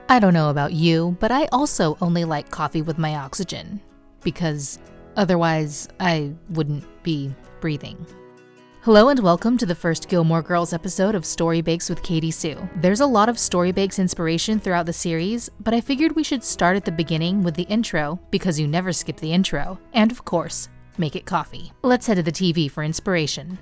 I don't know about you, but I also only like coffee with my oxygen, because otherwise I wouldn't be breathing. Hello and welcome to the first Gilmore Girls episode of Storybakes with Katie Sue. There's a lot of Storybakes inspiration throughout the series, but I figured we should start at the beginning with the intro, because you never skip the intro, and of course, make it coffee. Let's head to the TV for inspiration.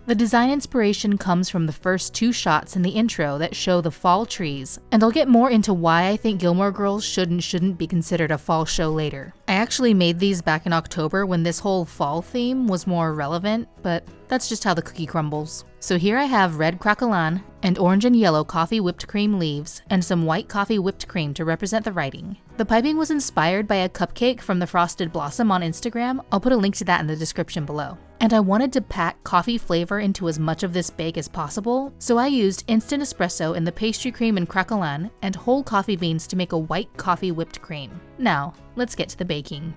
The design inspiration comes from the first two shots in the intro that show the fall trees, and I'll get more into why I think Gilmore Girls should and shouldn't be considered a fall show later. I actually made these back in October when this whole fall theme was more relevant, but that's just how the cookie crumbles. So here I have red Craquelin and orange and yellow coffee whipped cream leaves and some white coffee whipped cream to represent the writing. The piping was inspired by a cupcake from the Frosted Blossom on Instagram. I'll put a link to that in the description below. And I wanted to pack coffee flavor into as much of this bake as possible, so I used instant espresso in the pastry cream and Craquelin and whole coffee beans to make a white coffee whipped cream. Now, let's get to the baking.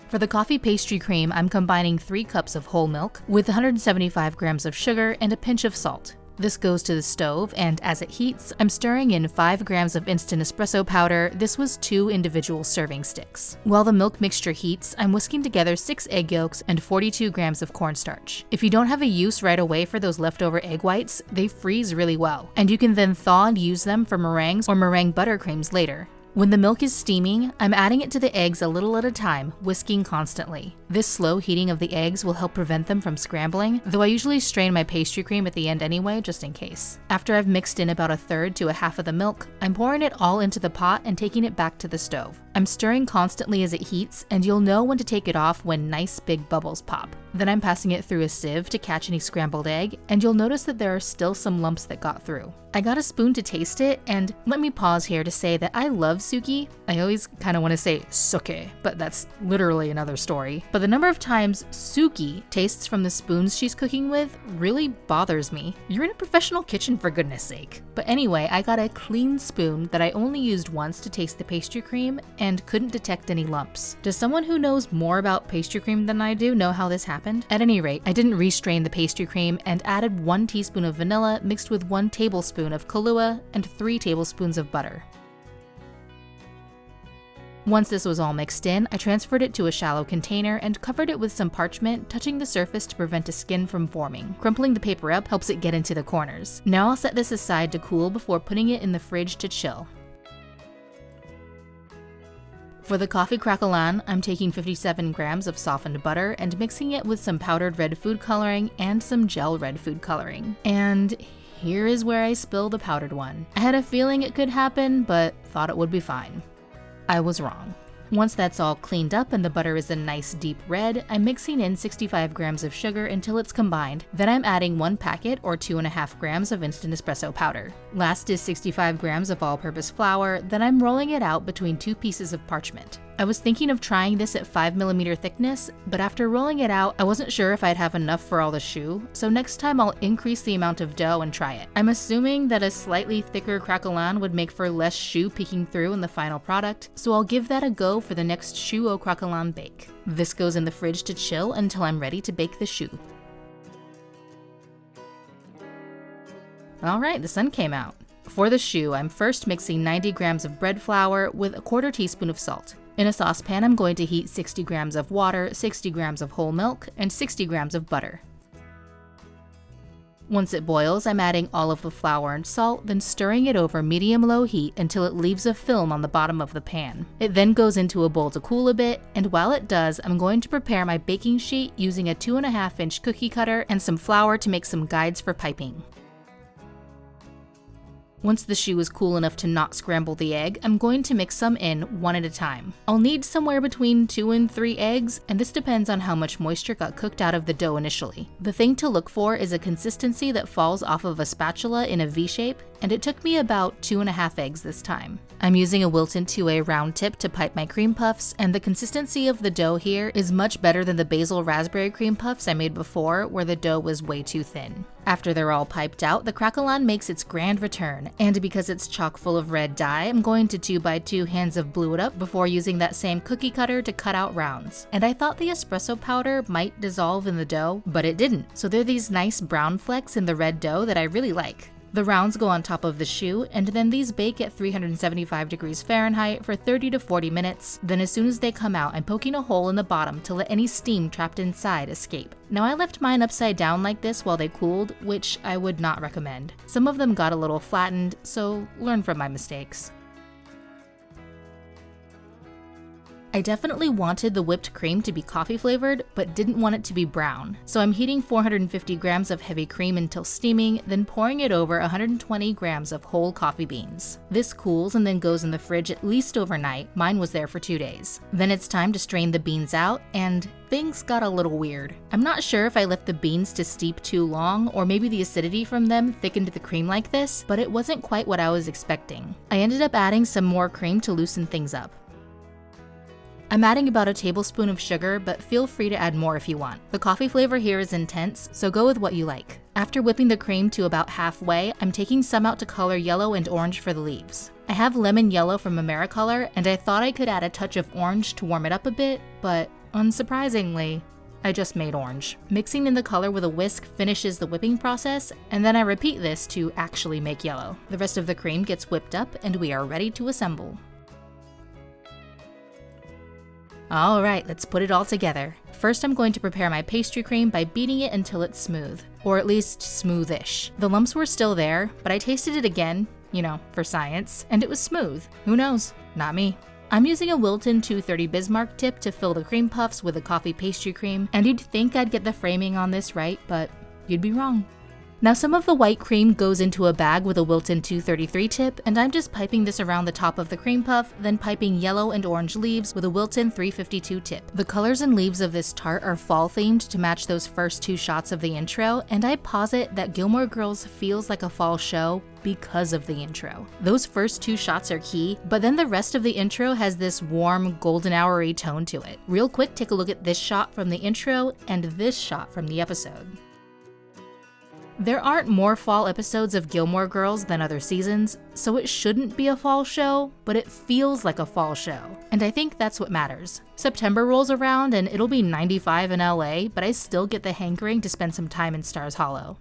For the coffee pastry cream, I'm combining 3 cups of whole milk with 175 grams of sugar and a pinch of salt. This goes to the stove, and as it heats, I'm stirring in 5 grams of instant espresso powder. This was 2 individual serving sticks. While the milk mixture heats, I'm whisking together 6 egg yolks and 42 grams of cornstarch. If you don't have a use right away for those leftover egg whites, they freeze really well, and you can then thaw and use them for meringues or meringue buttercreams later. When the milk is steaming, I'm adding it to the eggs a little at a time, whisking constantly. This slow heating of the eggs will help prevent them from scrambling, though I usually strain my pastry cream at the end anyway, just in case. After I've mixed in about 1/3 to 1/2 of the milk, I'm pouring it all into the pot and taking it back to the stove. I'm stirring constantly as it heats, and you'll know when to take it off when nice big bubbles pop. Then I'm passing it through a sieve to catch any scrambled egg, and you'll notice that there are still some lumps that got through. I got a spoon to taste it, and let me pause here to say that I love suki. I always kind of want to say suke, but that's literally another story. But the number of times Suki tastes from the spoons she's cooking with really bothers me. You're in a professional kitchen, for goodness sake. But anyway, I got a clean spoon that I only used once to taste the pastry cream and couldn't detect any lumps. Does someone who knows more about pastry cream than I do know how this happened? At any rate, I didn't restrain the pastry cream and added 1 teaspoon of vanilla mixed with 1 tablespoon of kahlua and 3 tablespoons of butter. Once this was all mixed in, I transferred it to a shallow container and covered it with some parchment, touching the surface to prevent a skin from forming. Crumpling the paper up helps it get into the corners. Now I'll set this aside to cool before putting it in the fridge to chill. For the coffee Craquelin, I'm taking 57 grams of softened butter and mixing it with some powdered red food coloring and some gel red food coloring. And here is where I spill the powdered one. I had a feeling it could happen, but thought it would be fine. I was wrong. Once that's all cleaned up and the butter is a nice deep red, I'm mixing in 65 grams of sugar until it's combined. Then I'm adding 1 packet or 2.5 grams of instant espresso powder. Last is 65 grams of all-purpose flour, then I'm rolling it out between 2 pieces of parchment. I was thinking of trying this at 5mm thickness, but after rolling it out, I wasn't sure if I'd have enough for all the choux, so next time I'll increase the amount of dough and try it. I'm assuming that a slightly thicker Craquelin would make for less choux peeking through in the final product, so I'll give that a go for the next choux au Craquelin bake. This goes in the fridge to chill until I'm ready to bake the choux. Alright, the sun came out. For the choux, I'm first mixing 90 grams of bread flour with 1/4 teaspoon of salt. In a saucepan, I'm going to heat 60 grams of water, 60 grams of whole milk, and 60 grams of butter. Once it boils, I'm adding all of the flour and salt, then stirring it over medium-low heat until it leaves a film on the bottom of the pan. It then goes into a bowl to cool a bit, and while it does, I'm going to prepare my baking sheet using a 2.5-inch cookie cutter and some flour to make some guides for piping. Once the choux is cool enough to not scramble the egg, I'm going to mix some in one at a time. I'll need somewhere between 2 and 3 eggs, and this depends on how much moisture got cooked out of the dough initially. The thing to look for is a consistency that falls off of a spatula in a V shape, and it took me about 2.5 eggs this time. I'm using a Wilton 2A round tip to pipe my cream puffs, and the consistency of the dough here is much better than the basil raspberry cream puffs I made before, where the dough was way too thin. After they're all piped out, the Craquelin makes its grand return, and because it's chock full of red dye, I'm going to 2x2 hands of blue it up before using that same cookie cutter to cut out rounds. And I thought the espresso powder might dissolve in the dough, but it didn't. So there are these nice brown flecks in the red dough that I really like. The rounds go on top of the choux, and then these bake at 375 degrees Fahrenheit for 30 to 40 minutes. Then as soon as they come out, I'm poking a hole in the bottom to let any steam trapped inside escape. Now I left mine upside down like this while they cooled, which I would not recommend. Some of them got a little flattened, so learn from my mistakes. I definitely wanted the whipped cream to be coffee flavored, but didn't want it to be brown. So I'm heating 450 grams of heavy cream until steaming, then pouring it over 120 grams of whole coffee beans. This cools and then goes in the fridge at least overnight. Mine was there for 2 days. Then it's time to strain the beans out, and things got a little weird. I'm not sure if I left the beans to steep too long, or maybe the acidity from them thickened the cream like this, but it wasn't quite what I was expecting. I ended up adding some more cream to loosen things up. I'm adding about a tablespoon of sugar, but feel free to add more if you want. The coffee flavor here is intense, so go with what you like. After whipping the cream to about halfway, I'm taking some out to color yellow and orange for the leaves. I have lemon yellow from Americolor, and I thought I could add a touch of orange to warm it up a bit, but unsurprisingly, I just made orange. Mixing in the color with a whisk finishes the whipping process, and then I repeat this to actually make yellow. The rest of the cream gets whipped up, and we are ready to assemble. Alright, let's put it all together. First I'm going to prepare my pastry cream by beating it until it's smooth, or at least smoothish. The lumps were still there, but I tasted it again, for science, and it was smooth. Who knows? Not me. I'm using a Wilton 230 Bismarck tip to fill the cream puffs with the coffee pastry cream, and you'd think I'd get the framing on this right, but you'd be wrong. Now some of the white cream goes into a bag with a Wilton 233 tip, and I'm just piping this around the top of the cream puff, then piping yellow and orange leaves with a Wilton 352 tip. The colors and leaves of this tart are fall themed to match those first 2 shots of the intro, and I posit that Gilmore Girls feels like a fall show because of the intro. Those first 2 shots are key, but then the rest of the intro has this warm, golden hour-y tone to it. Real quick, take a look at this shot from the intro and this shot from the episode. There aren't more fall episodes of Gilmore Girls than other seasons, so it shouldn't be a fall show, but it feels like a fall show. And I think that's what matters. September rolls around and it'll be 95 in LA, but I still get the hankering to spend some time in Stars Hollow.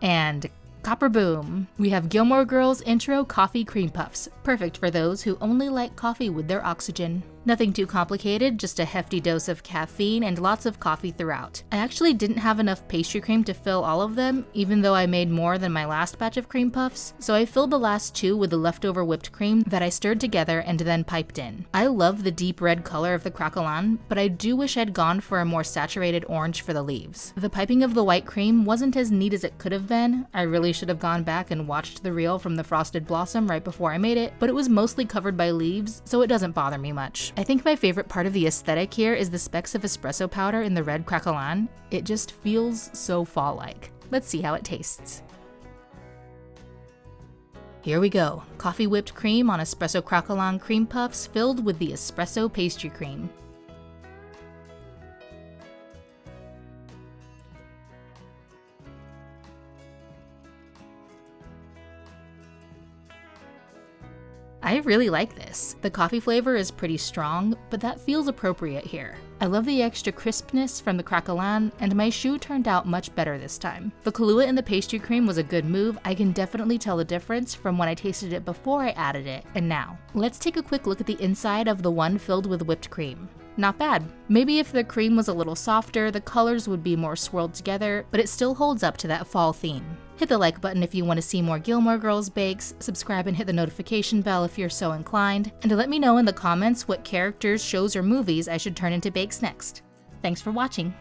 And copper boom! We have Gilmore Girls intro coffee cream puffs, perfect for those who only like coffee with their oxygen. Nothing too complicated, just a hefty dose of caffeine and lots of coffee throughout. I actually didn't have enough pastry cream to fill all of them, even though I made more than my last batch of cream puffs, so I filled the last 2 with the leftover whipped cream that I stirred together and then piped in. I love the deep red color of the Craquelin, but I do wish I'd gone for a more saturated orange for the leaves. The piping of the white cream wasn't as neat as it could have been. I really should have gone back and watched the reel from the Frosted Blossom right before I made it, but it was mostly covered by leaves, so it doesn't bother me much. I think my favorite part of the aesthetic here is the specks of espresso powder in the red Craquelin. It just feels so fall-like. Let's see how it tastes. Here we go. Coffee whipped cream on espresso Craquelin cream puffs filled with the espresso pastry cream. I really like this. The coffee flavor is pretty strong, but that feels appropriate here. I love the extra crispness from the Craquelin, and my choux turned out much better this time. The kahlua in the pastry cream was a good move. I can definitely tell the difference from when I tasted it before I added it, and now. Let's take a quick look at the inside of the one filled with whipped cream. Not bad. Maybe if the cream was a little softer, the colors would be more swirled together, but it still holds up to that fall theme. Hit the like button if you want to see more Gilmore Girls bakes, subscribe and hit the notification bell if you're so inclined, and let me know in the comments what characters, shows, or movies I should turn into bakes next. Thanks for watching!